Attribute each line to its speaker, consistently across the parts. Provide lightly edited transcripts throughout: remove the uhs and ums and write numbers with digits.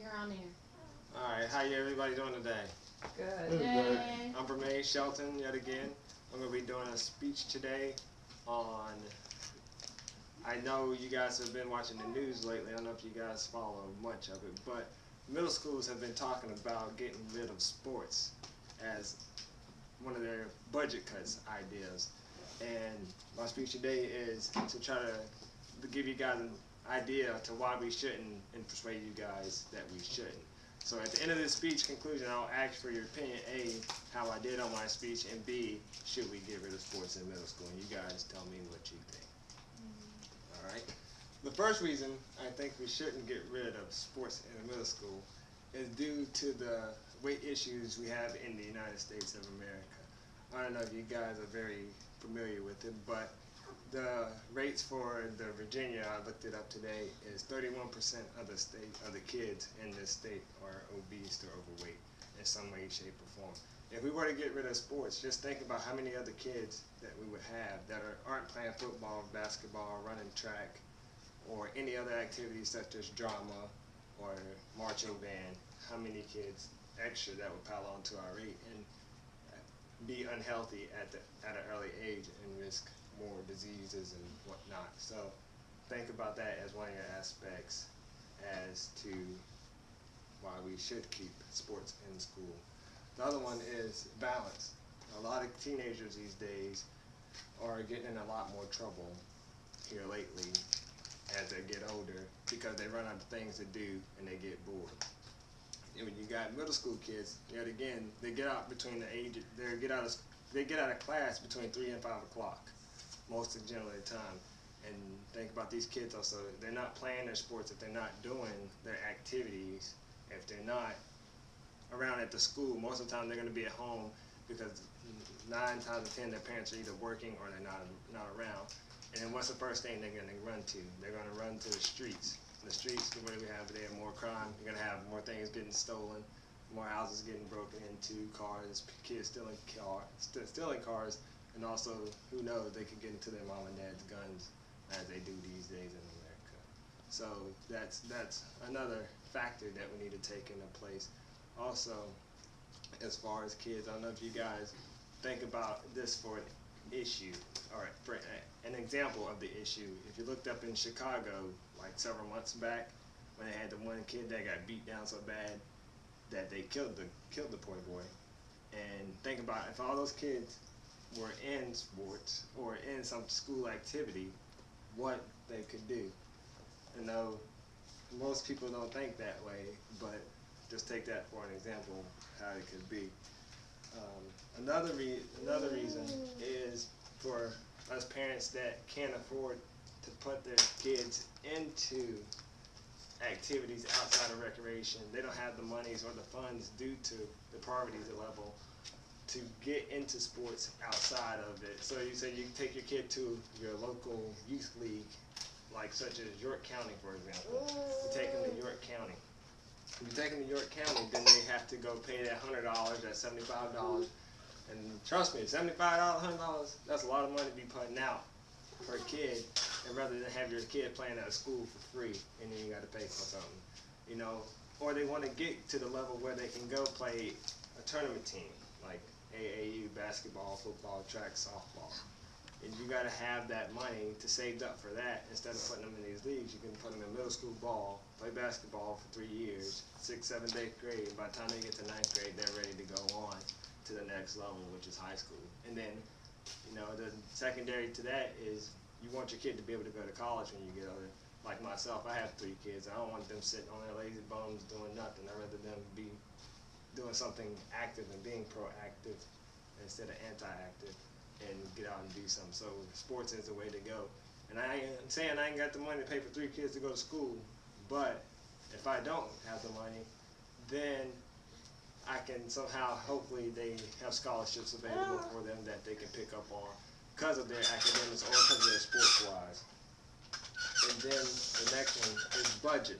Speaker 1: You're on there.
Speaker 2: Alright, how you everybody doing today?
Speaker 3: Good.
Speaker 1: Yay.
Speaker 2: I'm Bermaine Shelton yet again. I'm going to be doing a speech today on, I know you guys have been watching the news lately, I don't know if you guys follow much of it, but middle schools have been talking about getting rid of sports as one of their budget cuts ideas. And my speech today is to try to give you guys an idea to why we shouldn't and persuade you guys that we shouldn't. So at the end of this speech conclusion, I'll ask for your opinion, A, how I did on my speech, and B, should we get rid of sports in middle school? And you guys tell me what you think. Alright? The first reason I think we shouldn't get rid of sports in the middle school is due to the weight issues we have in the United States of America. I don't know if you guys are very familiar with it, but the rates for the Virginia, I looked it up today, is 31% of the kids in this state are obese or overweight in some way, shape, or form. If we were to get rid of sports, just think about how many other kids that we would have that aren't playing football, basketball, running track, or any other activities such as drama or marching band. How many kids extra that would pile onto our rate and be unhealthy at an early age and risk more diseases and whatnot. So think about that as one of your aspects as to why we should keep sports in school. The other one is balance. A lot of teenagers these days are getting in a lot more trouble here lately as they get older because they run out of things to do and they get bored. And when you got middle school kids, yet again, they get out between the age, they get out of class between 3 and 5 o'clock, most of generally the time. And think about these kids also, they're not playing their sports, if they're not doing their activities, if they're not around at the school, most of the time they're going to be at home because 9 times out of 10 their parents are either working or they're not around. And then what's the first thing they're going to run to? They're going to run to the streets. The streets, the way we have today, more crime. You're going to have more things getting stolen, more houses getting broken into, cars, kids stealing cars, and also, who knows, they could get into their mom and dad's guns as they do these days in America. So that's another factor that we need to take into place. Also, as far as kids, I don't know if you guys think about this for an issue, or for an example of the issue. If you looked up in Chicago, like several months back, when they had the one kid that got beat down so bad that they killed the poor boy. And think about if all those kids were in sports or in some school activity, what they could do. You know, most people don't think that way, but just take that for an example of how it could be. Another reason is for us parents that can't afford to put their kids into activities outside of recreation. They don't have the monies or the funds due to the poverty level to get into sports outside of it. So you say you take your kid to your local youth league, like such as York County, for example. You take them to York County. If you take them to York County, then they have to go pay that $100, that $75. And trust me, $75, $100, that's a lot of money to be putting out per kid, and rather than have your kid playing at a school for free and then you got to pay for something, you know. Or they want to get to the level where they can go play a tournament team like AAU, basketball, football, track, softball. And you got to have that money to save up for that. Instead of putting them in these leagues, you can put them in middle school ball, play basketball for 3 years, 6th, 7th, 8th grade. By the time they get to 9th grade, they're ready to go on to the next level, which is high school. And then, you know, the secondary to that is you want your kid to be able to go to college when you get older. Like myself, I have 3 kids. I don't want them sitting on their lazy bones doing nothing. I'd rather them be doing something active and being proactive instead of anti-active and get out and do something. So sports is the way to go. And I ain't saying I ain't got the money to pay for 3 kids to go to school, but if I don't have the money, then I can somehow, hopefully they have scholarships available for them that they can pick up on because of their academics or because of their sports wise. And then the next one is budget.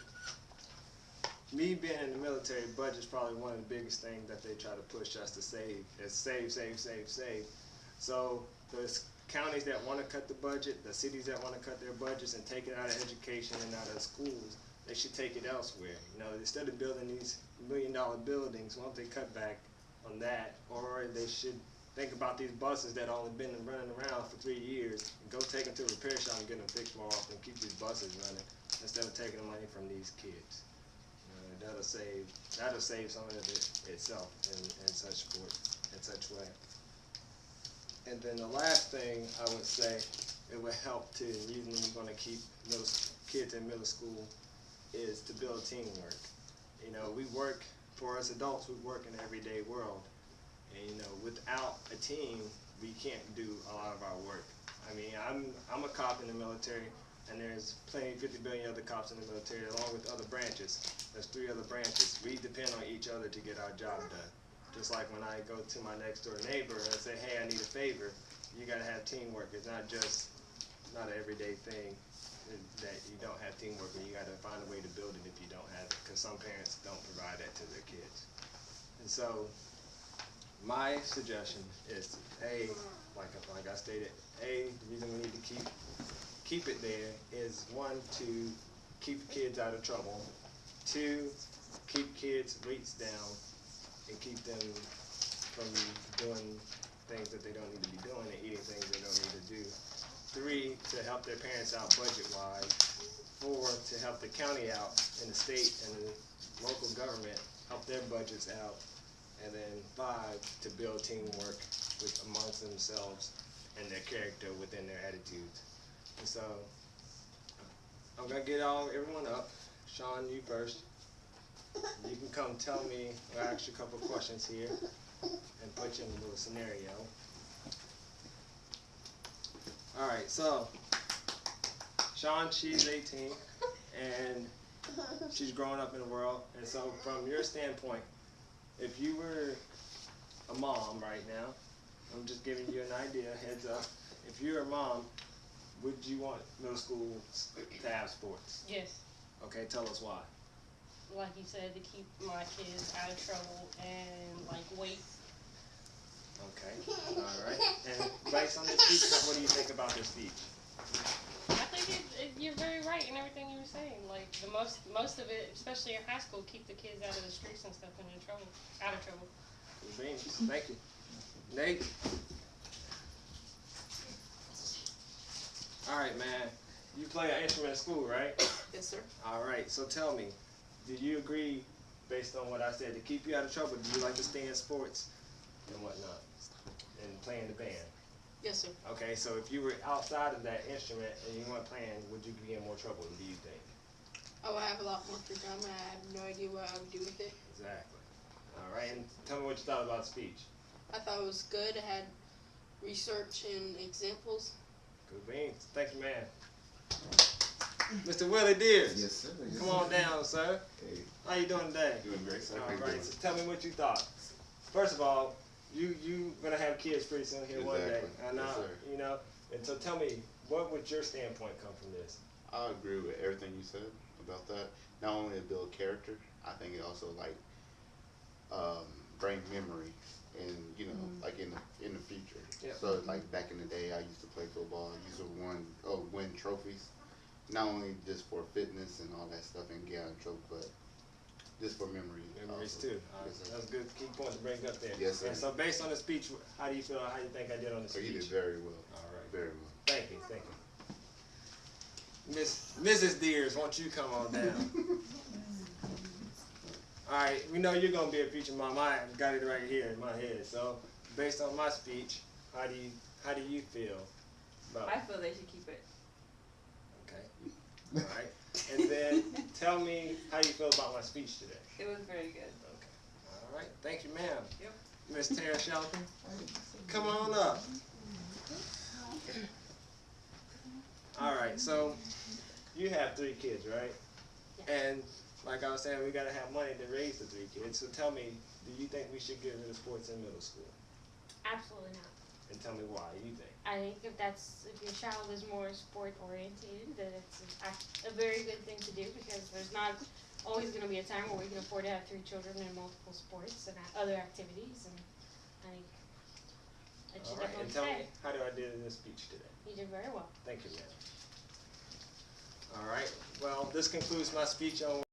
Speaker 2: Me being in the military, budget is probably one of the biggest things that they try to push us to save. Is save, save, save, save. So the counties that want to cut the budget, the cities that want to cut their budgets and take it out of education and out of schools, they should take it elsewhere. You know, instead of building these $1 million buildings, why don't they cut back on that? Or they should think about these buses that only been running around for 3 years, and go take them to a repair shop and get them fixed more often, keep these buses running, instead of taking the money from these kids. That'll save some of it itself in such sport, in such way. And then the last thing I would say, it would help to, the reason we're going to keep kids in middle school is to build teamwork. You know, we work, for us adults, we work in the everyday world. And you know, without a team, we can't do a lot of our work. I mean, I'm a cop in the military, and there's plenty, 50 billion other cops in the military, along with other branches. There's 3 other branches. We depend on each other to get our job done. Just like when I go to my next door neighbor and say, hey, I need a favor, you gotta have teamwork. It's not an everyday thing that you don't have teamwork, and you gotta find a way to build it if you don't have it, because some parents don't provide that to their kids. And so, my suggestion is, like I stated, the reason we need to keep it there is, 1, to keep kids out of trouble, 2, keep kids' weights down and keep them from doing things that they don't need to be doing and eating things they don't need to do, 3, to help their parents out budget-wise, 4, to help the county out and the state and the local government help their budgets out, and then 5, to build teamwork amongst themselves and their character within their attitudes. And so, I'm going to get everyone up. Sean, you first. You can come tell me, I'll ask you a couple of questions here and put you in a little scenario. Alright, so, Sean, she's 18, and she's growing up in the world, and so from your standpoint, if you were a mom right now, I'm just giving you an idea, heads up, if you're a mom, would you want middle schools to have sports?
Speaker 1: Yes.
Speaker 2: Okay, tell us why.
Speaker 1: Like you said, to keep my kids out of trouble and like weights.
Speaker 2: Okay, alright. And based on this speech, what do you think about this speech?
Speaker 1: I think you're very right in everything you were saying. Like the most of it, especially in high school, keep the kids out of the streets and stuff and out of trouble.
Speaker 2: Thank you. Nate? Alright, man. You play an instrument in school, right?
Speaker 3: Yes, sir.
Speaker 2: Alright, so tell me, do you agree, based on what I said, to keep you out of trouble, do you like to stay in sports and whatnot? And playing the band?
Speaker 3: Yes, sir.
Speaker 2: Okay, so if you were outside of that instrument and you weren't playing, would you be in more trouble, do you think?
Speaker 3: Oh, I have a lot more free time. I have no idea what I would do with it.
Speaker 2: Exactly. Alright, and tell me what you thought about the speech.
Speaker 3: I thought it was good. It had research and examples.
Speaker 2: Good beans. Thank you, man. Mr. Willie Deers.
Speaker 4: Yes, sir. Yes,
Speaker 2: Come
Speaker 4: sir.
Speaker 2: on down, sir.
Speaker 4: Hey,
Speaker 2: How you doing today?
Speaker 4: doing great, sir.
Speaker 2: All
Speaker 4: How you
Speaker 2: right,
Speaker 4: doing?
Speaker 2: so tell me what you thought. First of all, you gonna have kids pretty soon here one day,
Speaker 4: Exactly.
Speaker 2: and
Speaker 4: Yes, sir.
Speaker 2: you know. And so tell me, what would your standpoint come from this?
Speaker 4: I agree with everything you said about that. Not only to build character, I think it also bring memory and like in the future.
Speaker 2: Yeah.
Speaker 4: So like back in the day, I used to play football. I used to win trophies, not only just for fitness and all that stuff and get out of trouble, but just for memory.
Speaker 2: Memories
Speaker 4: also.
Speaker 2: too.
Speaker 4: Yes, sir.
Speaker 2: That's a good key point to bring up there.
Speaker 4: Yes, sir.
Speaker 2: And so based on the speech, how do you feel? How do you think I did on the
Speaker 4: So you
Speaker 2: speech?
Speaker 4: did very well.
Speaker 2: All right.
Speaker 4: Very well.
Speaker 2: Thank you. Thank you. Mrs. Deers, won't you come on down? All right, we know you're gonna be a future mom. I got it right here in my head. So, based on my speech, how do you feel about?
Speaker 5: I feel they should keep it.
Speaker 2: Okay. All right. And then tell me how you feel about my speech today.
Speaker 5: It was very good.
Speaker 2: Okay. All right. Thank you, ma'am.
Speaker 5: Yep.
Speaker 2: Miss Tara Shelton, come on up. All right. So, you have 3 kids, right? And like I was saying, we gotta have money to raise the 3 kids. So tell me, do you think we should get rid of sports in middle school?
Speaker 6: Absolutely not.
Speaker 2: And tell me why you think.
Speaker 6: I think if your child is more sport oriented, then it's a very good thing to do, because there's not always going to be a time where we can afford to have 3 children in multiple sports and other activities, and I think it should
Speaker 2: All right. And
Speaker 6: definitely
Speaker 2: tell
Speaker 6: stay.
Speaker 2: me, how do I do in this speech today?
Speaker 6: You did very well.
Speaker 2: Thank you, ma'am. All right. Well, this concludes my speech on